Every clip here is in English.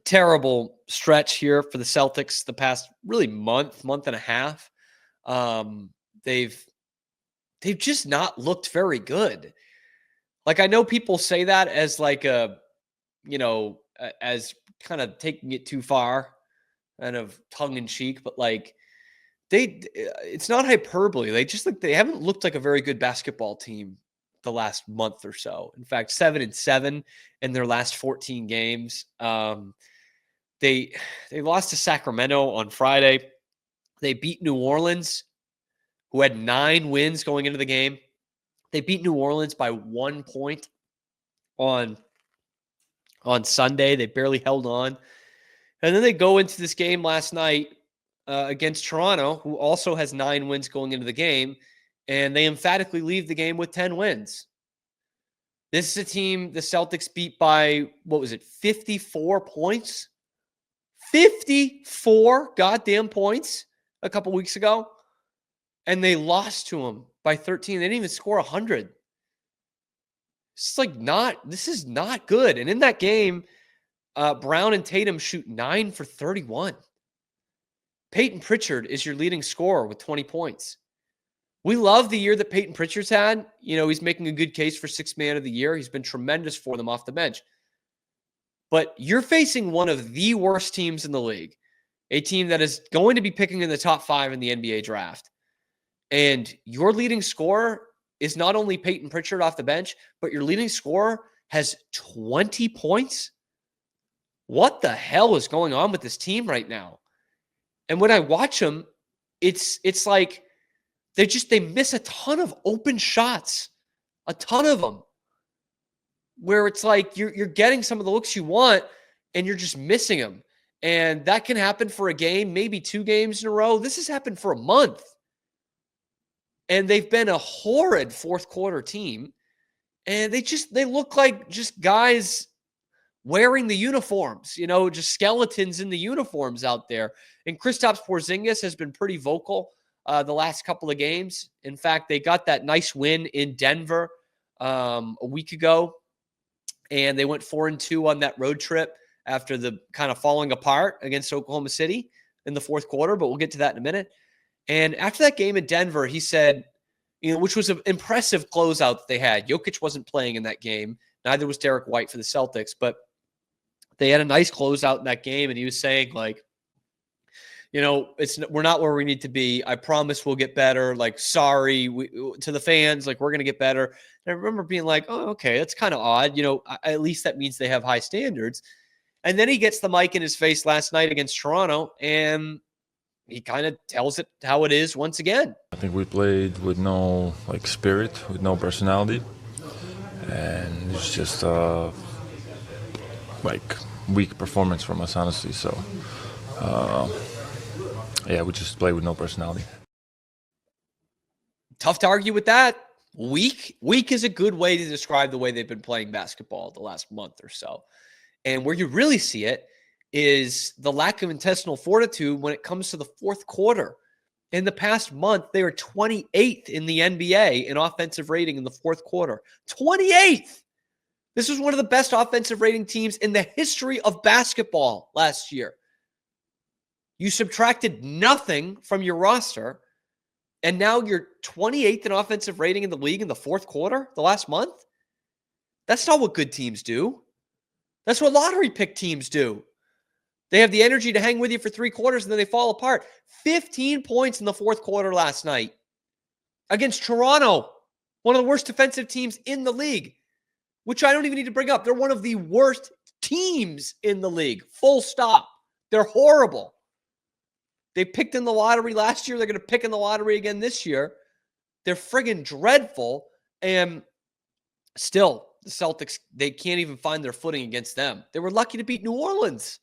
terrible stretch here for the Celtics the past really month and a half. They've just not looked very good. Like, I know people say that as like as kind of taking it too far, kind of tongue in cheek, but like it's not hyperbole. They haven't looked like a very good basketball team the last month or so. In fact, 7-7 in their last 14 games. They lost to Sacramento on Friday. They beat New Orleans, who had 9 wins going into the game. They beat New Orleans by 1 point on Sunday. They barely held on. And then they go into this game last night against Toronto, who also has 9 wins going into the game, and they emphatically leave the game with 10 wins. This is a team the Celtics beat by, 54 points? 54 goddamn points a couple weeks ago, and they lost to them by 13. They didn't even score 100. This is not good. And in that game, Brown and Tatum shoot 9 for 31. Peyton Pritchard is your leading scorer with 20 points. We love the year that Peyton Pritchard's had. He's making a good case for 6th man of the year. He's been tremendous for them off the bench. But you're facing one of the worst teams in the league, a team that is going to be picking in the top 5 in the NBA draft. And your leading scorer is not only Peyton Pritchard off the bench, but your leading scorer has 20 points. What the hell is going on with this team right now? And when I watch them, it's like they miss a ton of open shots, a ton of them, where it's like you're getting some of the looks you want and you're just missing them. And that can happen for a game, maybe 2 games in a row. This has happened for a month. And they've been a horrid fourth quarter team. And they look like just guys wearing the uniforms, just skeletons in the uniforms out there. And Kristaps Porzingis has been pretty vocal the last couple of games. In fact, they got that nice win in Denver a week ago, and they went 4-2 on that road trip after the kind of falling apart against Oklahoma City in the fourth quarter, but we'll get to that in a minute. And after that game in Denver, he said, which was an impressive closeout that they had. Jokic wasn't playing in that game. Neither was Derek White for the Celtics, but they had a nice closeout in that game. And he was saying, like, we're not where we need to be. I promise we'll get better. Like, sorry to the fans. Like, we're going to get better. And I remember being like, oh, okay, that's kind of odd. At least that means they have high standards. And then he gets the mic in his face last night against Toronto, and he kind of tells it how it is once again. I think we played with no spirit, with no personality, and it's just weak performance from us, honestly. So, we just play with no personality. Tough to argue with that. Weak is a good way to describe the way they've been playing basketball the last month or so. And where you really see it is the lack of intestinal fortitude when it comes to the fourth quarter. In the past month, they were 28th in the NBA in offensive rating in the fourth quarter. 28th! This was one of the best offensive rating teams in the history of basketball last year. You subtracted nothing from your roster, and now you're 28th in offensive rating in the league in the fourth quarter, the last month? That's not what good teams do. That's what lottery pick teams do. They have the energy to hang with you for 3 quarters, and then they fall apart. 15 points in the fourth quarter last night against Toronto, one of the worst defensive teams in the league, which I don't even need to bring up. They're one of the worst teams in the league. Full stop. They're horrible. They picked in the lottery last year. They're going to pick in the lottery again this year. They're friggin' dreadful. And still, the Celtics, they can't even find their footing against them. They were lucky to beat New Orleans.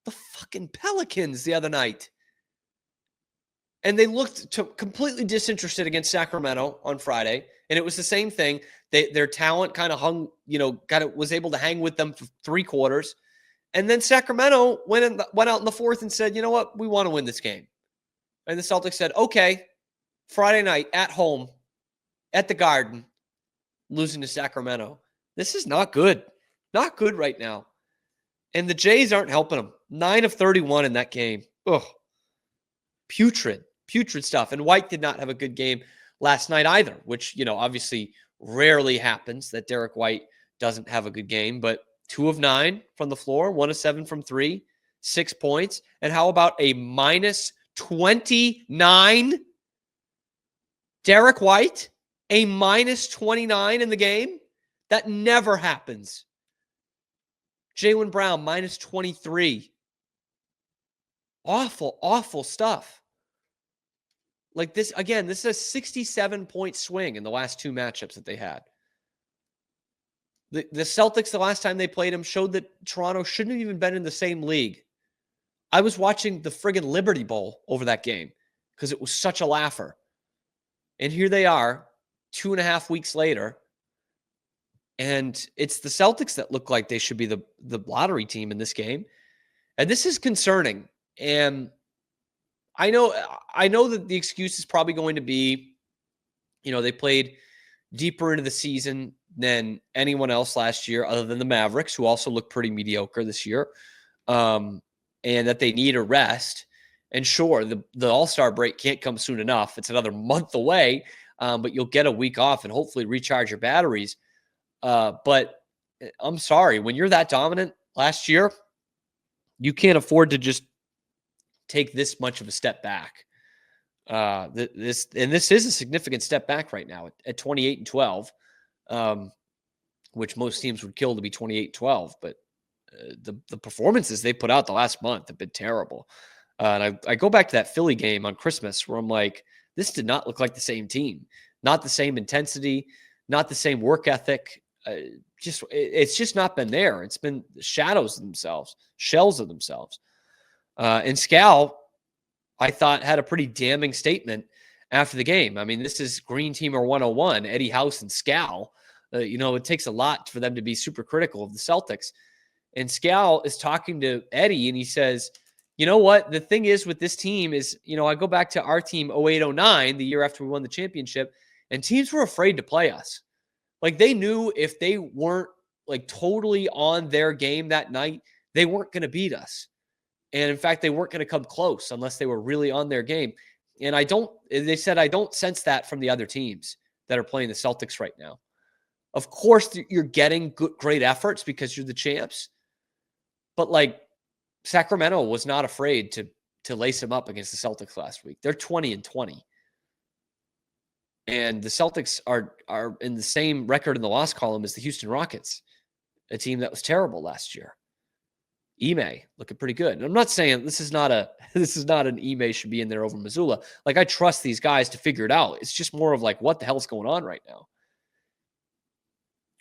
The fucking Pelicans the other night. And they looked completely disinterested against Sacramento on Friday. And it was the same thing. Their talent kind of hung, was able to hang with them for 3 quarters. And then Sacramento went out in the fourth and said, you know what? We want to win this game. And the Celtics said, okay, Friday night at home, at the Garden, losing to Sacramento. This is not good. Not good right now. And the Jays aren't helping them. 9 of 31 in that game. Ugh. Putrid stuff. And White did not have a good game last night either, which, obviously rarely happens that Derek White doesn't have a good game, but 2 of 9 from the floor, 1 of 7 from 3, 6 points. And how about a minus 29? Derek White, a minus 29 in the game? That never happens. Jaylen Brown, minus 23. Awful, awful stuff. Like this, again, this is a 67-point swing in the last 2 matchups that they had. The Celtics, the last time they played them, showed that Toronto shouldn't have even been in the same league. I was watching the friggin' Liberty Bowl over that game because it was such a laugher. And here they are, 2.5 weeks later, and it's the Celtics that look like they should be the lottery team in this game. And this is concerning. And I know that the excuse is probably going to be, they played deeper into the season than anyone else last year, other than the Mavericks, who also look pretty mediocre this year, and that they need a rest. And sure, the All-Star break can't come soon enough. It's another month away, but you'll get a week off and hopefully recharge your batteries. But I'm sorry, when you're that dominant last year, you can't afford to just take this much of a step back. This is a significant step back right now at 28-12, which most teams would kill to be 28-12. But the performances they put out the last month have been terrible. And I go back to that Philly game on Christmas where I'm like, this did not look like the same team, not the same intensity, not the same work ethic. It's just not been there. It's been shells of themselves. And Scal, I thought, had a pretty damning statement after the game. I mean, this is Green Teamer 101, Eddie House and Scal. It takes a lot for them to be super critical of the Celtics. And Scal is talking to Eddie, and he says, you know what? The thing is with this team is, I go back to our team 08-09, the year after we won the championship, and teams were afraid to play us. Like, they knew if they weren't like totally on their game that night, they weren't going to beat us. And in fact, they weren't going to come close unless they were really on their game. And they said, I don't sense that from the other teams that are playing the Celtics right now. Of course, you're getting great efforts because you're the champs. But like, Sacramento was not afraid to lace them up against the Celtics last week. They're 20-20. And the Celtics are in the same record in the loss column as the Houston Rockets, a team that was terrible last year. Ime looking pretty good. And I'm not saying this is not an Ime should be in there over Missoula. Like, I trust these guys to figure it out. It's just more of like, what the hell's going on right now?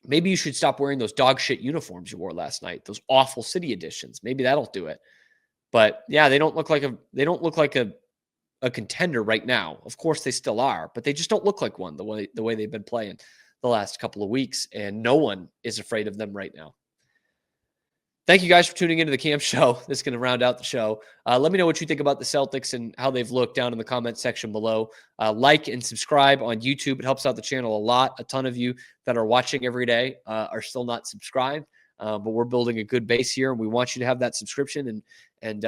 Maybe you should stop wearing those dog shit uniforms you wore last night, those awful city editions. Maybe that'll do it. But yeah, they don't look like a contender right now. Of course they still are, but they just don't look like one the way they've been playing the last couple of weeks, and no one is afraid of them right now. Thank you guys for tuning into the Cam Show. This is going to round out the show. Let me know what you think about the Celtics and how they've looked down in the comment section below. Like and subscribe on YouTube. It helps out the channel a lot. A ton of you that are watching every day are still not subscribed, but we're building a good base here, and we want you to have that subscription and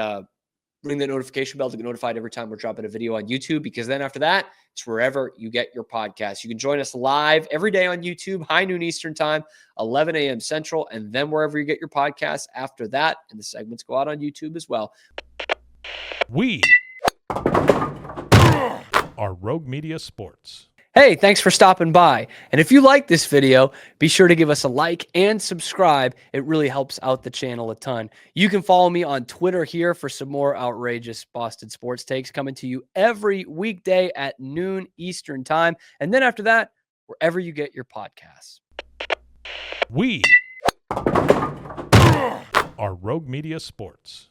ring the notification bell to get notified every time we're dropping a video on YouTube, because then after that, it's wherever you get your podcasts. You can join us live every day on YouTube, high noon Eastern time, 11 a.m. Central, and then wherever you get your podcasts after that. And the segments go out on YouTube as well. We are Rogue Media Sports. Hey, thanks for stopping by. And if you like this video, be sure to give us a like and subscribe. It really helps out the channel a ton. You can follow me on Twitter here for some more outrageous Boston sports takes coming to you every weekday at noon Eastern time. And then after that, wherever you get your podcasts. We are Rogue Media Sports.